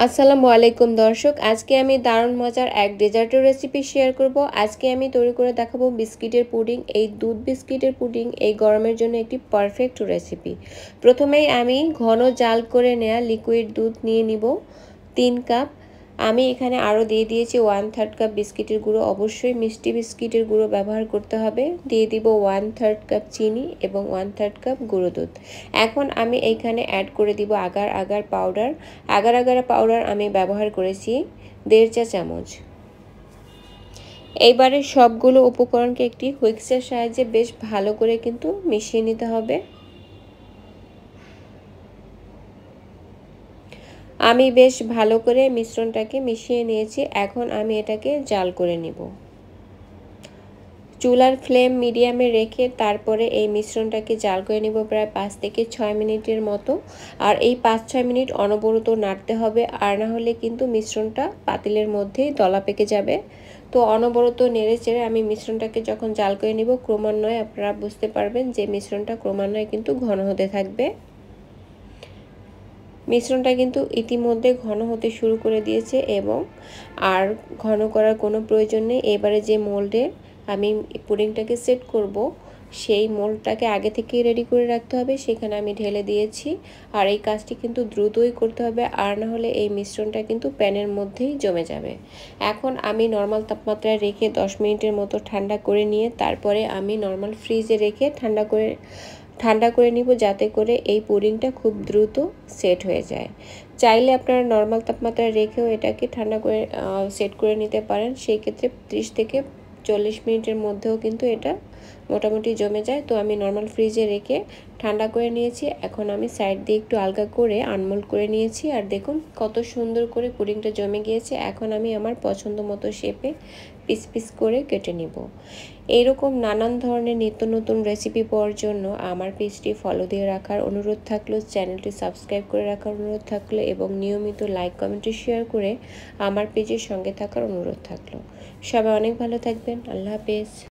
আসসালামু আলাইকুম দর্শক, আজকে আমি দারুণ মজার এক ডেজার্টের রেসিপি শেয়ার করব। আজকে আমি তৈরি করে দেখাবো বিস্কিটের পুডিং। এই দুধ বিস্কিটের পুডিং এই গরমের জন্য একটি পারফেক্ট রেসিপি। প্রথমেই আমি ঘন জাল করে নেওয়া লিকুইড দুধ নিয়ে নিব 3 কাপ। আমি এখানে আরও দিয়ে দিয়েছি 1/3 কাপ বিস্কিটের গুঁড়ো। অবশ্যই মিষ্টি বিস্কিটের গুঁড়ো ব্যবহার করতে হবে। দিয়ে দিব 1/3 কাপ চিনি এবং 1/3 কাপ গুঁড়ো দুধ। এখন আমি এইখানে অ্যাড করে দিব agar agar powder. Agar agar powder আমি ব্যবহার করেছি 1.5 চা চামচ। এইবারে সবগুলো উপকরণকে একটি হুইস্কের সাহায্যে বেশ ভালো করে কিন্তু মিশিয়ে নিতে হবে। আমি বেশ ভালো করে মিশ্রণটাকে মিশিয়ে নিয়েছি। এখন আমি এটাকে জাল করে নিব। চুলার ফ্লেম মিডিয়ামে রেখে তারপরে এই মিশ্রণটাকে জাল করে নিব প্রায় 5 থেকে 6 মিনিটের মতো। আর এই 5-6 মিনিট অনবরত নাড়তে হবে, আর না হলে কিন্তু মিশ্রণটা পাতিলের মধ্যেই দলা পেকে যাবে। তো অনবরত নেড়ে চেড়ে আমি মিশ্রণটাকে যখন জাল করে নিব, ক্রমান্বয়ে আপনারা বুঝতে পারবেন যে মিশ্রণটা ক্রমান্বয়ে কিন্তু ঘন হতে থাকবে। মিশ্রণটা কিন্তু ইতিমধ্যে ঘন হতে শুরু করে দিয়েছে এবং আর ঘন করার কোনো প্রয়োজন নেই। এবারে যে মোল্ডে আমি পুডিংটাকে সেট করব, সেই মোল্ডটাকে আগে থেকেই রেডি করে রাখতে হবে। সেখানে আমি ঢেলে দিয়েছি। আর এই কাজটি কিন্তু দ্রুতই করতে হবে, আর না হলে এই মিশ্রণটা কিন্তু প্যানের মধ্যেই জমে যাবে। এখন আমি নর্মাল তাপমাত্রায় রেখে 10 মিনিটের মতো ঠান্ডা করে নিয়ে তারপরে আমি নর্মাল ফ্রিজে রেখে ঠান্ডা করে নিব, যাতে করে এই পুডিংটা খুব দ্রুত সেট হয়ে যায়। চাইলে আপনারা নর্মাল তাপমাত্রায় রেখেও এটাকে ঠান্ডা করে সেট করে নিতে পারেন। সেই ক্ষেত্রে 30 থেকে 40 মিনিটের মধ্যেও কিন্তু এটা মোটামুটি জমে যায়। তো আমি নর্মাল ফ্রিজে রেখে ঠান্ডা করে নিয়েছি। এখন আমি সাইড দিয়ে একটু আলগা করে আনমোল্ড করে নিয়েছি। আর দেখুন কত সুন্দর করে পুডিংটা জমে গিয়েছে। এখন আমি আমার পছন্দ মতো শেপে পিস পিস করে কেটে নিব। এইরকম নানান ধরনের নিত্য নতুন রেসিপি পাওয়ার জন্য আমার পেজটি ফলো দিয়ে রাখার অনুরোধ থাকলো, চ্যানেলটি সাবস্ক্রাইব করে রাখার অনুরোধ থাকলো এবং নিয়মিত লাইক কমেন্ট শেয়ার করে আমার পেজের সঙ্গে থাকার অনুরোধ থাকলো। সবাই অনেক ভালো থাকবেন। আল্লাহ হাফেজ।